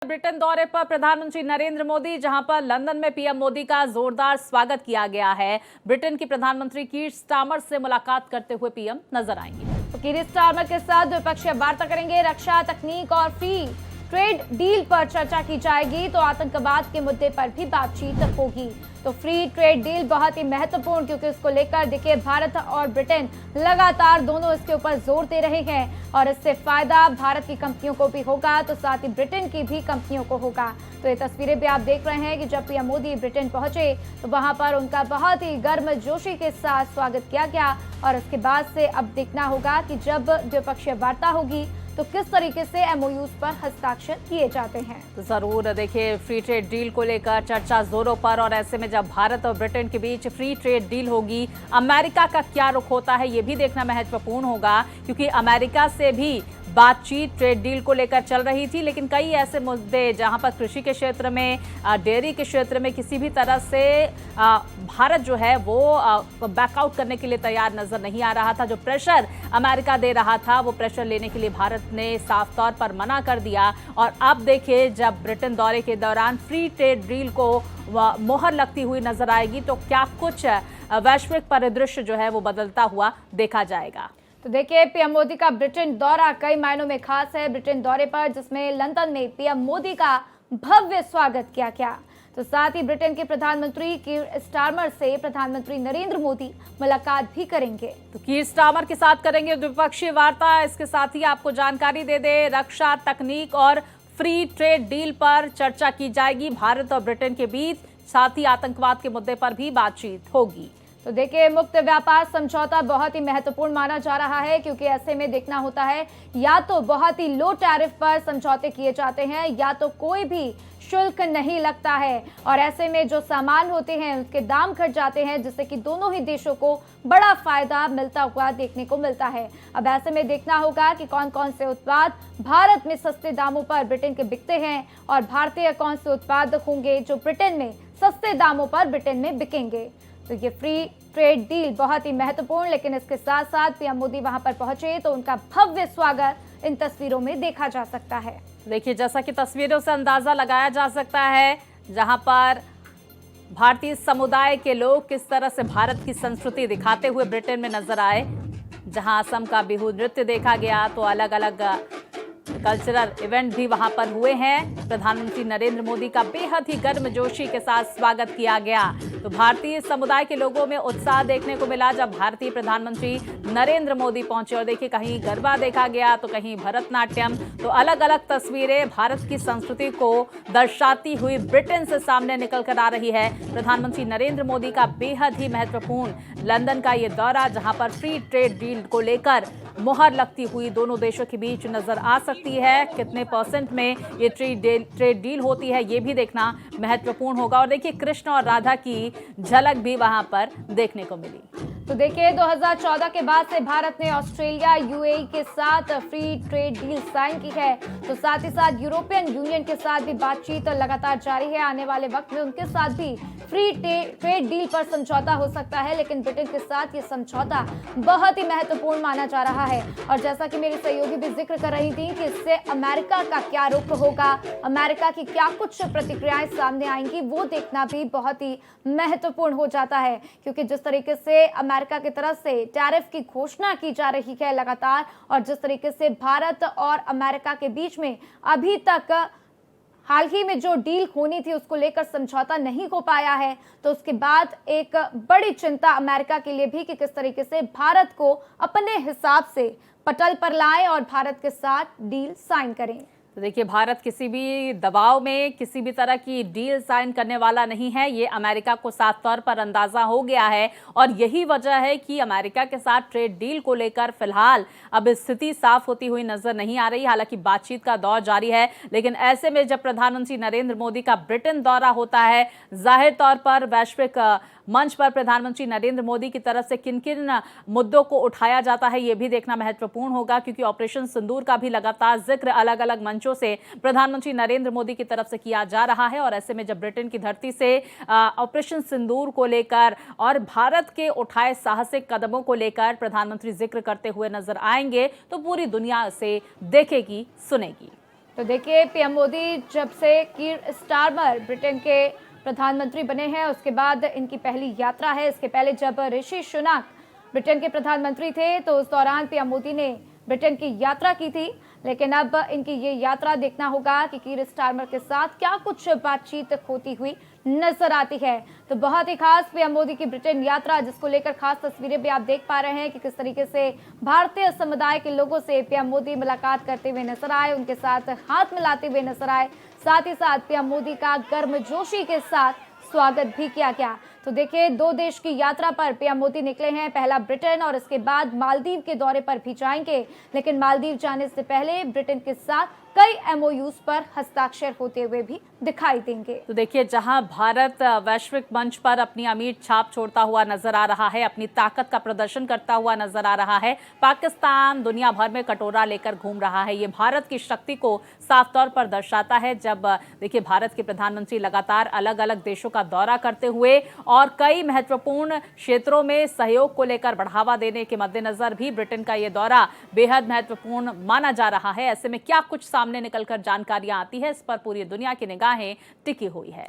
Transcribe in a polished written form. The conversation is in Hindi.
ब्रिटेन दौरे पर प्रधानमंत्री नरेंद्र मोदी, जहां पर लंदन में पीएम मोदी का जोरदार स्वागत किया गया है। ब्रिटेन की प्रधानमंत्री कीर स्टारमर से मुलाकात करते हुए पीएम नजर आएंगे। तो कीर स्टारमर के साथ द्विपक्षीय वार्ता करेंगे। रक्षा, तकनीक और फ्री ट्रेड डील पर चर्चा की जाएगी। तो आतंकवाद के मुद्दे पर भी बातचीत होगी। तो फ्री ट्रेड डील बहुत ही महत्वपूर्ण, क्योंकि इसको लेकर देखिए भारत और ब्रिटेन लगातार दोनों इसके ऊपर जोर दे रहे हैं और इससे फायदा भारत की कंपनियों को भी होगा, तो साथ ही ब्रिटेन की भी कंपनियों को होगा। तो ये तस्वीरें भी आप देख रहे हैं कि जब पीएम मोदी ब्रिटेन पहुंचे तो वहां पर उनका बहुत ही गर्मजोशी के साथ स्वागत किया गया। और इसके बाद से अब देखना होगा कि जब द्विपक्षीय वार्ता होगी तो किस तरीके से एमओयूज पर हस्ताक्षर किए जाते हैं। तो जरूर देखिए, फ्री ट्रेड डील को लेकर चर्चा जोरों पर, और ऐसे में जब भारत और ब्रिटेन के बीच फ्री ट्रेड डील होगी, अमेरिका का क्या रुख होता है ये भी देखना महत्वपूर्ण होगा, क्योंकि अमेरिका से भी बातचीत ट्रेड डील को लेकर चल रही थी। लेकिन कई ऐसे मुद्दे जहां पर कृषि के क्षेत्र में, डेयरी के क्षेत्र में किसी भी तरह से भारत जो है वो बैकआउट करने के लिए तैयार नजर नहीं आ रहा था। जो प्रेशर अमेरिका दे रहा था वो प्रेशर लेने के लिए भारत ने साफ तौर पर मना कर दिया। और अब देखिए, जब ब्रिटेन दौरे के दौरान फ्री ट्रेड डील को मोहर लगती हुई नजर आएगी तो क्या कुछ वैश्विक परिदृश्य जो है वो बदलता हुआ देखा जाएगा। तो देखिए, पीएम मोदी का ब्रिटेन दौरा कई मायनों में खास है। ब्रिटेन दौरे पर जिसमें लंदन में पीएम मोदी का भव्य स्वागत किया गया, तो साथ ही ब्रिटेन के प्रधानमंत्री कीर स्टारमर से प्रधानमंत्री नरेंद्र मोदी मुलाकात भी करेंगे। तो कीर स्टारमर के साथ करेंगे द्विपक्षीय वार्ता। इसके साथ ही आपको जानकारी दे दे, रक्षा, तकनीक और फ्री ट्रेड डील पर चर्चा की जाएगी भारत और ब्रिटेन के बीच। साथ ही आतंकवाद के मुद्दे पर भी बातचीत होगी। तो देखिए, मुक्त व्यापार समझौता बहुत ही महत्वपूर्ण माना जा रहा है, क्योंकि ऐसे में देखना होता है या तो बहुत ही लो टैरिफ पर समझौते किए जाते हैं या तो कोई भी शुल्क नहीं लगता है। और ऐसे में जो सामान होते हैं उसके दाम घट जाते हैं, जिससे कि दोनों ही देशों को बड़ा फायदा मिलता हुआ देखने को मिलता है। अब ऐसे में देखना होगा कि कौन कौन से उत्पाद भारत में सस्ते दामों पर ब्रिटेन के बिकते हैं और भारतीय कौन से उत्पाद होंगे जो ब्रिटेन में सस्ते दामों पर ब्रिटेन में बिकेंगे। तो ये फ्री ट्रेड डील बहुत ही महत्वपूर्ण, लेकिन इसके साथ साथ पीएम मोदी वहां पर पहुंचे तो उनका भव्य स्वागत इन तस्वीरों में देखा जा सकता है। देखिए, जैसा कि तस्वीरों से अंदाजा लगाया जा सकता है, जहां पर भारतीय समुदाय के लोग किस तरह से भारत की संस्कृति दिखाते हुए ब्रिटेन में नजर आए। जहां असम का बिहू नृत्य देखा गया, तो अलग अलग कल्चरल इवेंट भी वहां पर हुए हैं। प्रधानमंत्री नरेंद्र मोदी का बेहद ही गर्मजोशी के साथ स्वागत किया गया। तो भारतीय समुदाय के लोगों में उत्साह देखने को मिला जब भारतीय प्रधानमंत्री नरेंद्र मोदी पहुंचे। और देखिए, कहीं गरबा देखा गया तो कहीं भरतनाट्यम। तो अलग अलग तस्वीरें भारत की संस्कृति को दर्शाती हुई ब्रिटेन से सामने निकल कर आ रही है। प्रधानमंत्री नरेंद्र मोदी का बेहद ही महत्वपूर्ण लंदन का ये दौरा, जहां पर फ्री ट्रेड डील को लेकर मुहर लगती हुई दोनों देशों के बीच नजर आ सकती है। कितने % में ये ट्रेड डील होती है ये भी देखना महत्वपूर्ण होगा। और देखिए, कृष्ण और राधा की झलक भी वहां पर देखने को मिली। तो देखिए, 2014 के बाद से भारत ने ऑस्ट्रेलिया, यूएई के साथ फ्री ट्रेड डील साइन की है। तो साथ ही साथ यूरोपियन यूनियन के साथ भी बातचीत लगातार जारी है। आने वाले वक्त में उनके साथ भी फ्री ट्रेड डील पर समझौता हो सकता है, लेकिन ब्रिटेन के साथ ये समझौता बहुत ही महत्वपूर्ण माना जा रहा है। और जैसा कि मेरी सहयोगी भी जिक्र कर रही थी कि इससे अमेरिका का क्या रुख होगा, अमेरिका की क्या कुछ प्रतिक्रियाएं सामने आएंगी, वो देखना भी बहुत ही महत्वपूर्ण हो जाता है। क्योंकि जिस तरीके से अमेरिका की तरफ से टैरिफ की घोषणा की जा रही है लगातार, और जिस तरीके से भारत और अमेरिका के बीच में अभी तक हाल ही में जो डील होनी थी उसको लेकर समझौता नहीं हो पाया है, तो उसके बाद एक बड़ी चिंता अमेरिका के लिए भी कि किस तरीके से भारत को अपने हिसाब से पटल पर लाएं और भारत के साथ डील साइन करें। तो देखिए, भारत किसी भी दबाव में किसी भी तरह की डील साइन करने वाला नहीं है, ये अमेरिका को साफ तौर पर अंदाजा हो गया है। और यही वजह है कि अमेरिका के साथ ट्रेड डील को लेकर फिलहाल अब स्थिति साफ होती हुई नजर नहीं आ रही। हालांकि बातचीत का दौर जारी है, लेकिन ऐसे में जब प्रधानमंत्री नरेंद्र मोदी का ब्रिटेन दौरा होता है, जाहिर तौर पर वैश्विक मंच पर प्रधानमंत्री नरेंद्र मोदी की तरफ से किन किन मुद्दों को उठाया जाता है ये भी देखना महत्वपूर्ण होगा। क्योंकि ऑपरेशन सिंदूर का भी लगातार जिक्र अलग अलग मंचों से प्रधानमंत्री नरेंद्र मोदी की तरफ से किया जा रहा है। और ऐसे में जब ब्रिटेन की धरती से ऑपरेशन सिंदूर को लेकर और भारत के उठाए साहसिक कदमों को लेकर प्रधानमंत्री जिक्र करते हुए नजर आएंगे, तो पूरी दुनिया से देखेगी, सुनेगी। तो देखिए, पीएम मोदी जब से कीर स्टारमर ब्रिटेन के प्रधानमंत्री बने हैं, उसके बाद इनकी पहली यात्रा है। इसके पहले जब ऋषि सुनक ब्रिटेन के प्रधानमंत्री थे तो उस दौरान पीएम मोदी ने ब्रिटेन की यात्रा की थी। लेकिन अब इनकी ये यात्रा देखना होगा कि कीर स्टारमर के साथ क्या कुछ बातचीत होती हुई नजर आती है। तो बहुत ही खास पीएम मोदी की ब्रिटेन यात्रा, जिसको लेकर खास तस्वीरें भी आप देख पा रहे हैं कि किस तरीके से भारतीय समुदाय के लोगों से पीएम मोदी मुलाकात करते हुए नजर आए, उनके साथ हाथ मिलाते हुए नजर आए। साथ ही साथ पीएम मोदी का गर्मजोशी के साथ स्वागत भी किया गया। तो देखिए, 2 देश की यात्रा पर पीएम मोदी निकले हैं, पहला ब्रिटेन और इसके बाद मालदीव के दौरे पर भी जाएंगे। लेकिन मालदीव जाने से पहले ब्रिटेन के साथ कई एमओयूज पर हस्ताक्षर होते हुए भी दिखाई देंगे। तो देखिए, जहां भारत वैश्विक मंच पर अपनी अमीर छाप छोड़ता हुआ नजर आ रहा है, अपनी ताकत का प्रदर्शन करता हुआ नजर आ रहा है, पाकिस्तान दुनिया भर में कटोरा लेकर घूम रहा है। ये भारत की शक्ति को साफ तौर पर दर्शाता है। जब देखिए, भारत के प्रधानमंत्री लगातार अलग अलग देशों का दौरा करते हुए और कई महत्वपूर्ण क्षेत्रों में सहयोग को लेकर बढ़ावा देने के मद्देनजर भी ब्रिटेन का ये दौरा बेहद महत्वपूर्ण माना जा रहा है। ऐसे में क्या कुछ सामने निकलकर जानकारियां आती है, इस पर पूरी दुनिया की निगाहें टिकी हुई है।